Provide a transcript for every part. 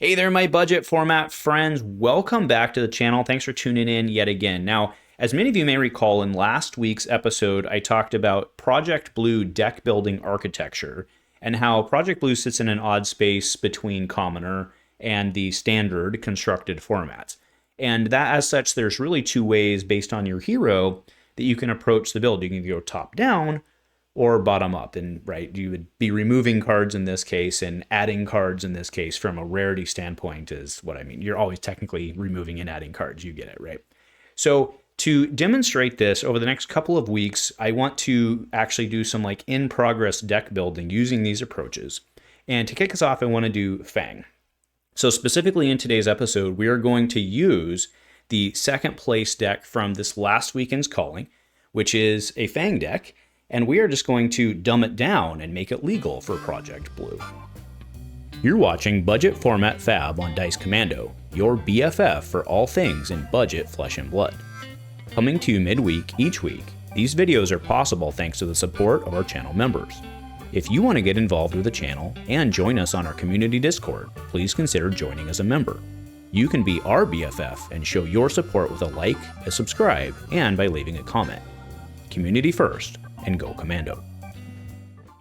Hey there, my budget format friends. Welcome back to the channel. Thanks for tuning in yet again. Now, as many of you may recall, in last week's episode, I talked about Project Blue deck building architecture and how Project Blue sits in an odd space between Commoner and the standard constructed formats. And that, as such, there's really two ways based on your hero that you can approach the build. You can go top down or bottom up, and right, you would be removing cards in this case and adding cards in this case from a rarity standpoint is what I mean. You're always technically removing and adding cards, you get it, right? So to demonstrate this over the next couple of weeks, I want to actually do some like in progress deck building using these approaches. And to kick us off, I want to do Fang. So specifically in today's episode, we are going to use the second place deck from this last weekend's calling, which is a Fang deck. And we are just going to dumb it down and make it legal for Project Blue. You're watching Budget Format Fab on Dice Commando, your BFF for all things in budget flesh and blood. Coming to you midweek each week, these videos are possible thanks to the support of our channel members. If you want to get involved with the channel and join us on our community Discord, please consider joining as a member. You can be our BFF and show your support with a like, a subscribe, and by leaving a comment. Community first, and go Commando.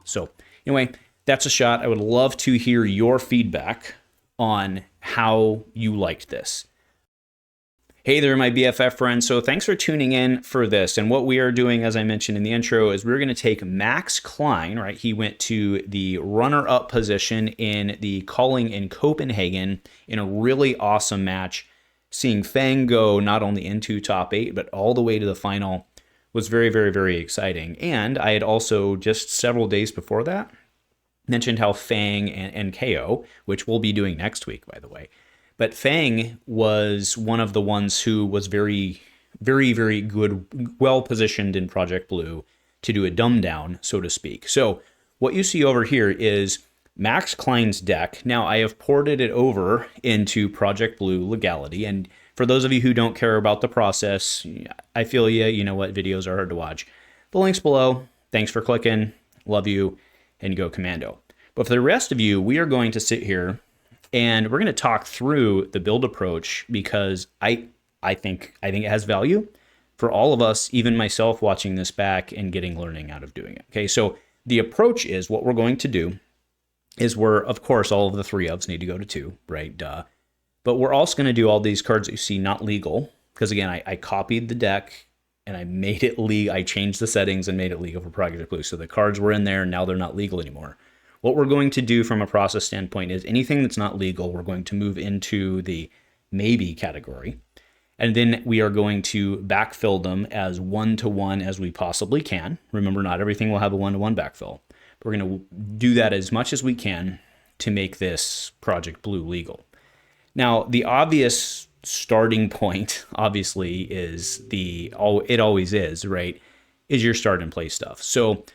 So anyway, that's a shot. I would love to hear your feedback on how you liked this. Hey there, my BFF friends. So thanks for tuning in for this. And what we are doing, as I mentioned in the intro, is we're going to take Max Klein, right? He went to the runner-up position in the calling in Copenhagen in a really awesome match. Seeing Fang go not only into top 8, but all the way to the final was very, very, very exciting. And I had also just several days before that mentioned how Fang and Kayo, which we'll be doing next week, by the way, but Fang was one of the ones who was very, very, very good, well positioned in Project Blue to do a dumb down, so to speak. So what you see over here is Max Klein's deck. Now I have ported it over into Project Blue legality, and for those of you who don't care about the process, I feel you know what, videos are hard to watch. The link's below. Thanks for clicking. Love you, and go Commando. But for the rest of you, we are going to sit here and we're going to talk through the build approach because I think it has value for all of us, even myself watching this back and getting learning out of doing it. Okay, so the approach is what we're going to do is of course, all of the 3-ofs need to go to 2, right? Duh. But we're also going to do all these cards that you see not legal, because again, I copied the deck and I made it legal. I changed the settings and made it legal for Project Blue. So the cards were in there, and now they're not legal anymore. What we're going to do from a process standpoint is anything that's not legal, we're going to move into the maybe category. And then we are going to backfill them as 1-to-1 as we possibly can. Remember, not everything will have a 1-to-1 backfill. We're going to do that as much as we can to make this Project Blue legal. Now, the obvious starting point, obviously, is it always is, right, is your start and play stuff. So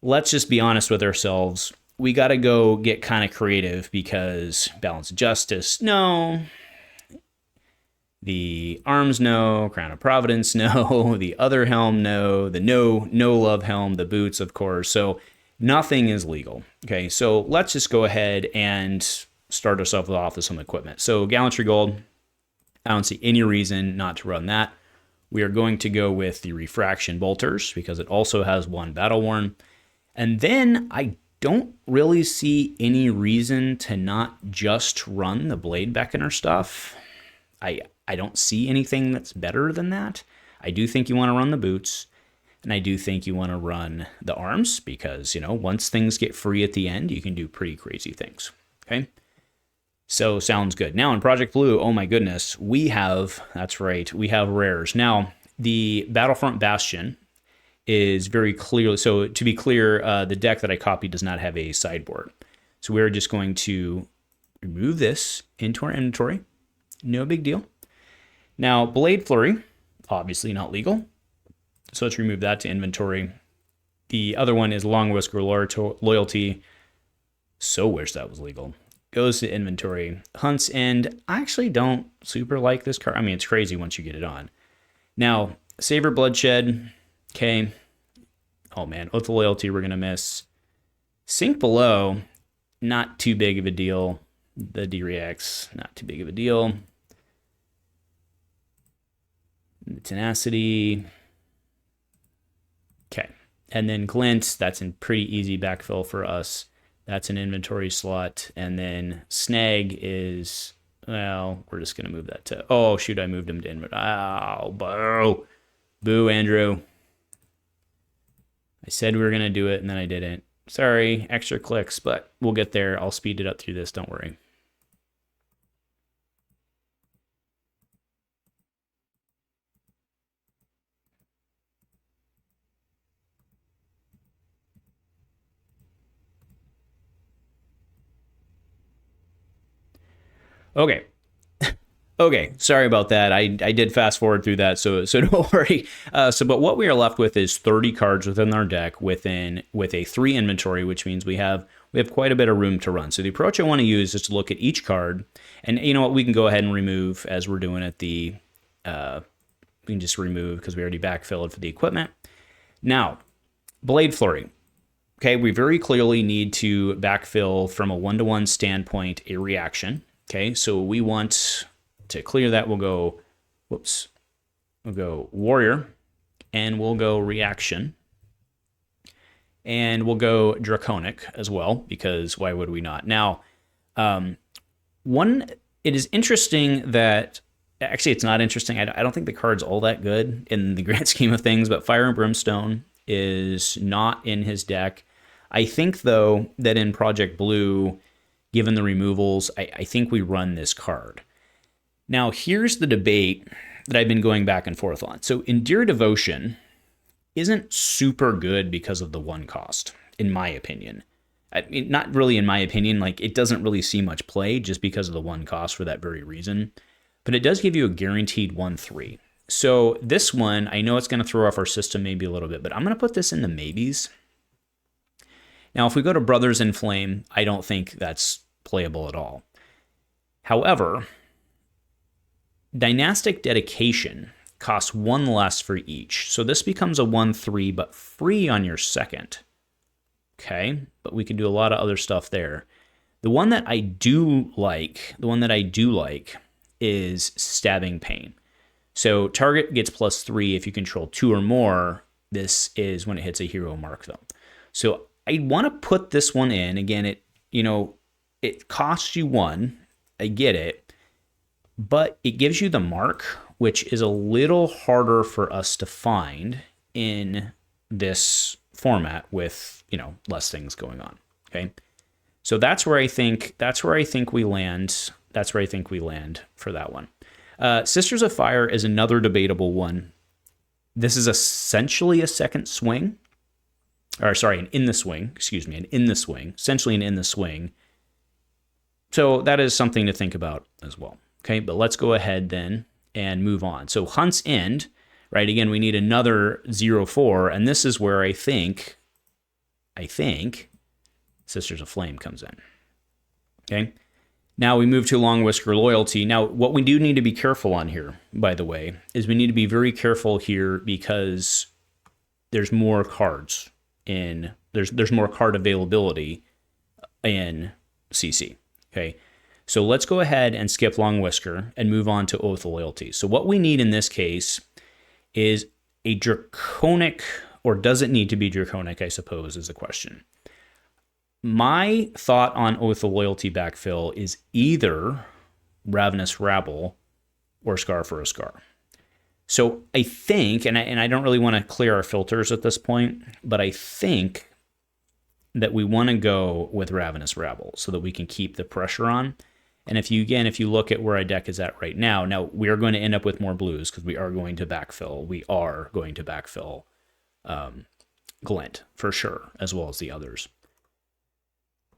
let's just be honest with ourselves. We got to go get kind of creative because Balance of Justice, no. The Arms, no. Crown of Providence, no. The other helm, no. The no love helm, the boots, of course. So nothing is legal. Okay, so let's just go ahead and start ourselves off with some equipment. So Gallantry Gold, I don't see any reason not to run that. We are going to go with the Refraction Bolters because it also has 1 Battle Worn. And then I don't really see any reason to not just run the Blade Beckoner stuff. I don't see anything that's better than that. I do think you want to run the boots, and I do think you want to run the arms because, you know, once things get free at the end, you can do pretty crazy things. Okay? So sounds good. Now in Project Blue, oh my goodness, that's right, we have rares. Now, the Battlefront Bastion is very clearly, so to be clear, the deck that I copied does not have a sideboard. So we're just going to remove this into our inventory. No big deal. Now, Blade Flurry, obviously not legal. So let's remove that to inventory. The other one is Long Whisker Loyalty. So wish that was legal. Goes to inventory. Hunt's End. I actually don't super like this card. I mean, it's crazy once you get it on. Now, Saber Bloodshed. Okay. Oh man, Oath of Loyalty we're going to miss. Sink Below. Not too big of a deal. The D-React's not too big of a deal. The Tenacity. Okay. And then Glint, that's a pretty easy backfill for us. That's an inventory slot. And then Snag is, well, we're just going to move that to, oh, shoot, I moved him to inventory. Oh, boo. Boo, Andrew. I said we were going to do it, and then I didn't. Sorry, extra clicks, but we'll get there. I'll speed it up through this, don't worry. Okay. Okay, sorry about that. I did fast forward through that, so don't worry. But what we are left with is 30 cards within our deck with a 3 inventory, which means we have quite a bit of room to run. So the approach I want to use is to look at each card, and you know what, we can go ahead and remove as we're doing at the. We can just remove because we already backfilled for the equipment. Now, Blade Flurry. Okay, we very clearly need to backfill from a 1-to-1 standpoint a reaction. Okay, so we want to clear that. We'll go, we'll go Warrior, and we'll go Reaction, and we'll go Draconic as well, because why would we not? Now, it is interesting that, actually it's not interesting, I don't think the card's all that good in the grand scheme of things, but Fire and Brimstone is not in his deck. I think, though, that in Project Blue, given the removals, I think we run this card. Now, here's the debate that I've been going back and forth on. So, Endear Devotion isn't super good because of the 1 cost, in my opinion. I mean, not really in my opinion, like it doesn't really see much play just because of the 1 cost for that very reason. But it does give you a guaranteed 1/3. So this one, I know it's going to throw off our system maybe a little bit, but I'm going to put this in the maybes. Now, if we go to Brothers in Flame, I don't think that's playable at all. However, Dynastic Dedication costs 1 less for each. So this becomes a 1/3, but free on your second. Okay, but we can do a lot of other stuff there. The one that I do like, is Stabbing Pain. So target gets +3 if you control 2 or more. This is when it hits a hero mark, though. So I want to put this one in. Again, it costs you 1. I get it. But it gives you the mark, which is a little harder for us to find in this format with, less things going on. Okay. So that's where I think we land. That's where I think we land for that one. Sisters of Fire is another debatable one. This is essentially a second swing. Or sorry, an in the swing. Essentially an in the swing. So that is something to think about as well. Okay, but let's go ahead then and move on. So Hunt's End, right? Again, we need another 0/4, and this is where I think Sisters of Flame comes in. Okay. Now we move to Long Whisker Loyalty. Now, what we do need to be careful on here, by the way, is we need to be very careful here because there's more cards there's more card availability in CC. Okay. So let's go ahead and skip Long Whisker and move on to Oath of Loyalty. So what we need in this case is a Draconic, or does it need to be Draconic, I suppose, is the question. My thought on Oath of Loyalty backfill is either Ravenous Rabble or Scar for a Scar. So I think, and I don't really want to clear our filters at this point, but I think that we want to go with Ravenous Rabble so that we can keep the pressure on. And if you look at where our deck is at right now we are going to end up with more blues because we are going to backfill. Glint for sure, as well as the others.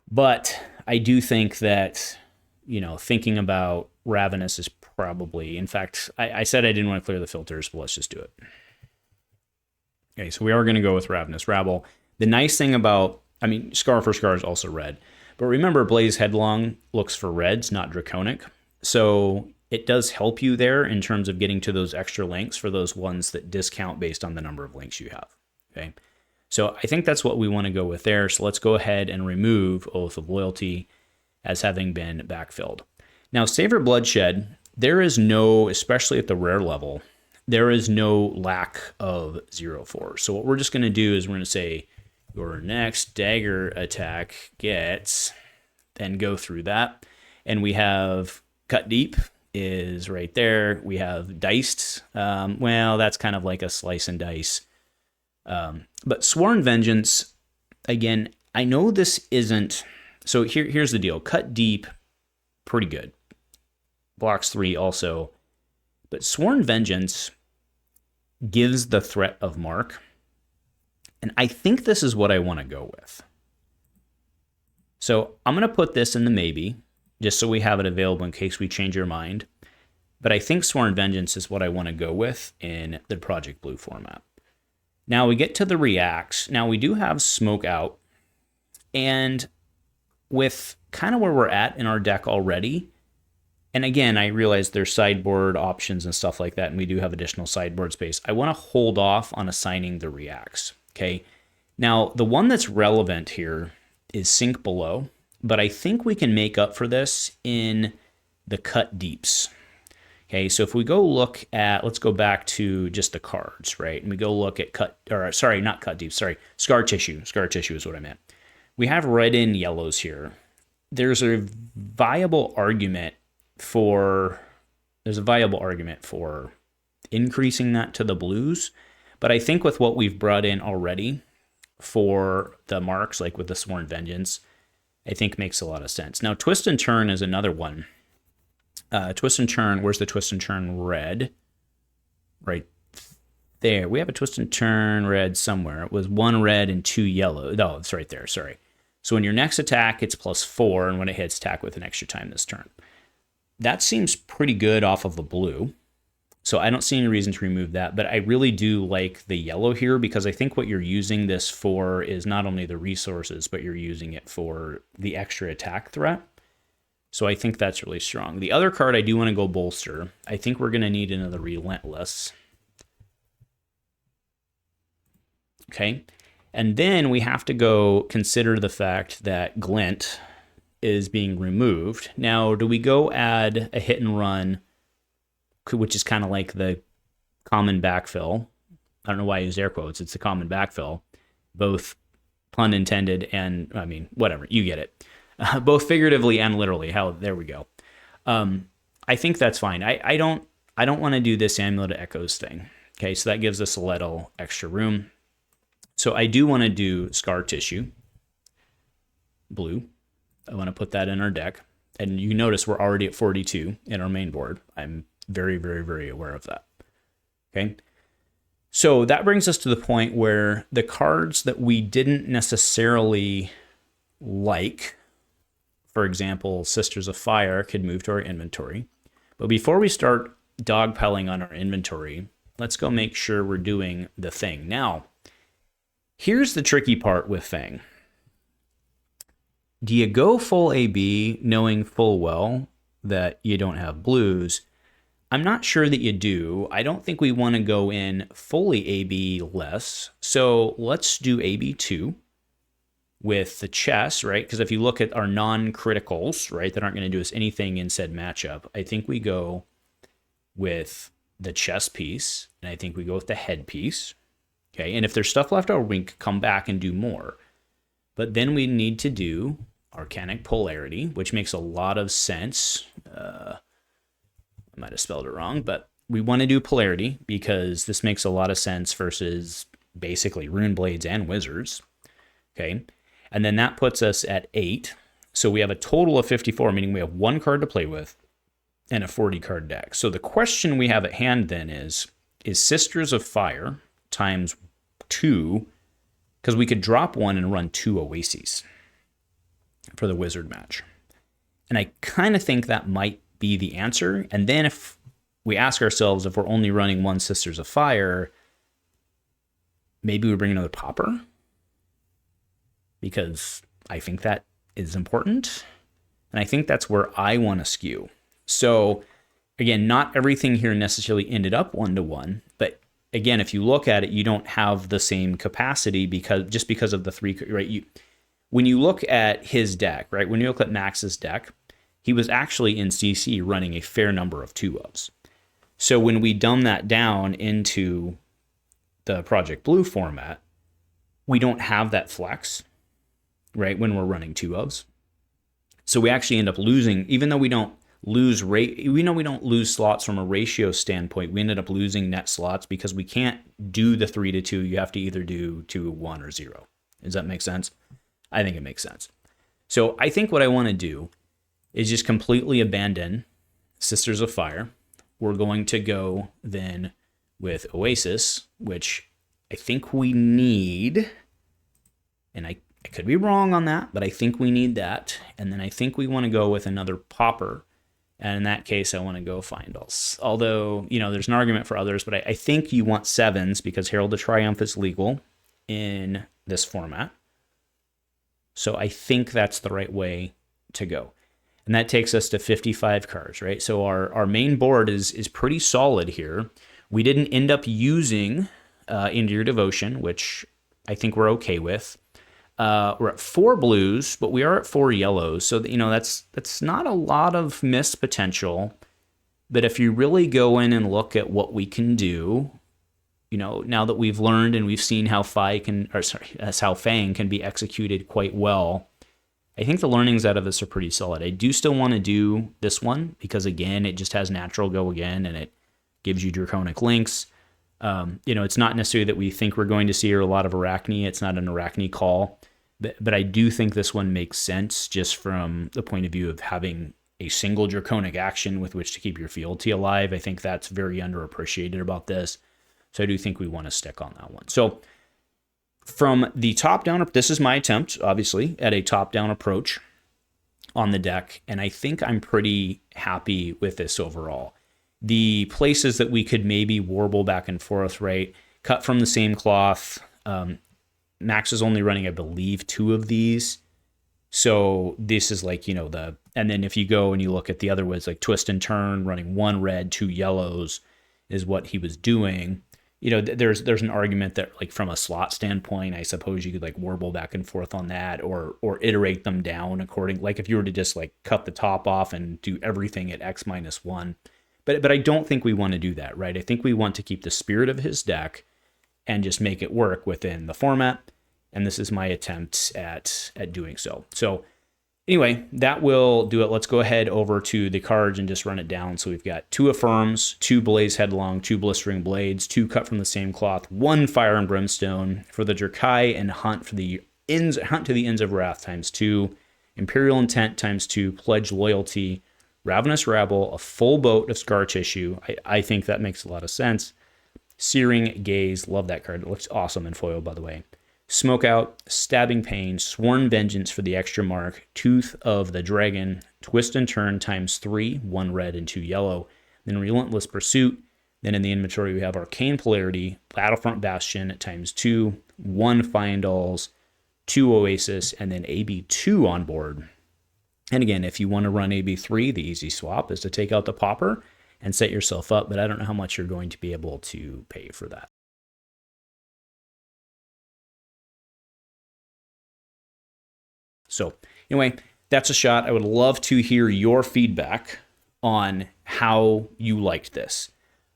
But I do think that, thinking about Ravenous is probably, in fact, I said I didn't want to clear the filters, but let's just do it. Okay, so we are going to go with Ravenous Rabble. The nice thing about, Scar for Scar is also red. But remember, Blaze Headlong looks for reds, not Draconic. So it does help you there in terms of getting to those extra links for those ones that discount based on the number of links you have. Okay. So I think that's what we want to go with there. So let's go ahead and remove Oath of Loyalty. as having been backfilled. Now, Saber Bloodshed, there is no, especially at the rare level, there is no lack of 0/4. So what we're just going to do is we're going to say your next dagger attack gets, then go through that. And we have Cut Deep is right there. We have Diced. Well, that's kind of like a slice and dice. But Sworn Vengeance, again, I know this isn't... So here's the deal. Cut Deep, pretty good. Blocks 3 also. But Sworn Vengeance gives the threat of mark. And I think this is what I want to go with. So I'm going to put this in the maybe, just so we have it available in case we change our mind. But I think Sworn Vengeance is what I want to go with in the Project Blue format. Now we get to the reacts. Now we do have Smoke Out. And with kind of where we're at in our deck already, and again, I realize there's sideboard options and stuff like that, and we do have additional sideboard space. I want to hold off on assigning the reacts, okay? Now, the one that's relevant here is Sink Below, but I think we can make up for this in the Cut Deeps. Okay, so if we go look at, let's go back to just the cards, right? And we go look at Scar Tissue. Scar Tissue is what I meant. We have red and yellows here. There's a viable argument for increasing that to the blues, but I think with what we've brought in already for the marks, like with the Sworn Vengeance, I think makes a lot of sense. Now, Twist and Turn is another one. Twist and Turn, where's the Twist and Turn red? Right there. We have a Twist and Turn red somewhere. It was 1 red and 2 yellow. No, it's right there, sorry. So when your next attack, it's +4, and when it hits, attack with an extra time this turn. That seems pretty good off of the blue. So I don't see any reason to remove that, but I really do like the yellow here because I think what you're using this for is not only the resources, but you're using it for the extra attack threat. So I think that's really strong. The other card I do want to go bolster. I think we're going to need another Relentless. Okay. And then we have to go consider the fact that Glint is being removed. Now, do we go add a hit and run, which is kind of like the common backfill? I don't know why I use air quotes. It's the common backfill, both pun intended and, I mean, whatever, you get it. Both figuratively and literally. There we go. I think that's fine. I don't want to do this Amulet of Echoes thing. Okay, so that gives us a little extra room. So I do want to do Scar Tissue, blue. I want to put that in our deck. And you notice we're already at 42 in our main board. I'm very, very, very aware of that. Okay. So that brings us to the point where the cards that we didn't necessarily like, for example, Sisters of Fire, could move to our inventory. But before we start dogpiling on our inventory, let's go make sure we're doing the thing. Now, here's the tricky part with Fang. Do you go full AB knowing full well that you don't have blues? I'm not sure that you do. I don't think we want to go in fully AB less. So let's do AB2 with the chess, right? Because if you look at our non-criticals, right, that aren't going to do us anything in said matchup, I think we go with the chess piece, and I think we go with the head piece. Okay, and if there's stuff left over, we can come back and do more. But then we need to do Arcanic Polarity, which makes a lot of sense. I might have spelled it wrong, but we want to do Polarity because this makes a lot of sense versus basically Runeblades and Wizards. Okay, and then that puts us at 8. So we have a total of 54, meaning we have 1 card to play with and a 40-card deck. So the question we have at hand then is Sisters of Fire times 2, because we could drop 1 and run 2 Oases for the Wizard match. And I kind of think that might be the answer. And then if we ask ourselves if we're only running 1 Sisters of Fire, maybe we bring another Pauper, because I think that is important. And I think that's where I want to skew. So again, not everything here necessarily ended up 1-to-1, but again, if you look at it, you don't have the same capacity because of the 3, right? when you look at his deck, right? When you look at Max's deck, he was actually in CC running a fair number of 2-ofs. So when we dumb that down into the Project Blue format, we don't have that flex, right? When we're running 2-ofs. So we actually end up losing, even though we don't lose we don't lose slots from a ratio standpoint. We ended up losing net slots because we can't do the 3-2. You have to either do 2, 1, or 0. Does that make sense? I think it makes sense. So I think what I want to do is just completely abandon Sisters of Fire. We're going to go then with Oasis, which I think we need, and I could be wrong on that, but I think we need that. And then I think we want to go with another Pauper. And in that case, I want to go Finals. Although, there's an argument for others, but I think you want 7s because Herald of Triumph is legal in this format. So I think that's the right way to go. And that takes us to 55 cards, right? So our main board is pretty solid here. We didn't end up using Into Your Devotion, which I think we're okay with. We're at 4 blues, but we are at 4 yellows. So, that's not a lot of missed potential. But if you really go in and look at what we can do, now that we've learned and we've seen how Fang can be executed quite well, I think the learnings out of this are pretty solid. I do still want to do this one because, again, it just has natural go again, and it gives you Draconic Links. It's not necessarily that we think we're going to see a lot of Arachne. It's not an Arachne call. But I do think this one makes sense just from the point of view of having a single Draconic action with which to keep your fealty alive. I think that's very underappreciated about this. So I do think we want to stick on that one. So from the top down, this is my attempt, obviously, at a top down approach on the deck. And I think I'm pretty happy with this overall. The places that we could maybe warble back and forth, right? Cut from the same cloth. Max is only running, I believe, 2 of these. So this is like, and then if you go and you look at the other ones, like Twist and Turn, running 1 red, 2 yellows is what he was doing. There's an argument that, like, from a slot standpoint, I suppose you could like warble back and forth on that or iterate them down according, like if you were to just like cut the top off and do everything at X-1. But I don't think we want to do that, right? I think we want to keep the spirit of his deck and just make it work within the format. And this is my attempt at doing so. So anyway, that will do it. Let's go ahead over to the cards and just run it down. So we've got 2 Affirms, 2 Blaze Headlong, 2 Blistering Blades, 2 Cut from the Same Cloth, 1 Fire and Brimstone for the Drakai and Hunt to the Ends of Wrath ×2, Imperial Intent ×2, Pledge Loyalty, Ravenous Rabble, a full boat of Scar Tissue. I think that makes a lot of sense. Searing Gaze, love that card. It looks awesome in foil, by the way. Smokeout, Stabbing Pain, Sworn Vengeance for the extra mark, Tooth of the Dragon, Twist and Turn ×3, 1 red and 2 yellow, then Relentless Pursuit. Then in the inventory, we have Arcane Polarity, Battlefront Bastion ×2, 1 Findals, 2 Oasis, and then AB2 on board. And again, if you want to run AB3, the easy swap is to take out the Pauper and set yourself up, but I don't know how much you're going to be able to pay for that. So anyway, that's a shot. I would love to hear your feedback on how you liked this.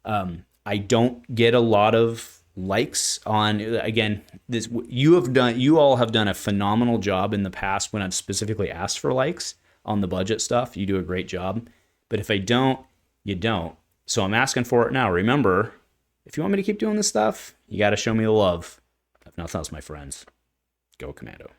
I don't get a lot of likes on, again, this. You all have done a phenomenal job in the past when I've specifically asked for likes on the budget stuff. You do a great job. But if I don't, you don't. So I'm asking for it now. Remember, if you want me to keep doing this stuff, you got to show me the love. If nothing else, my friends, go Commando.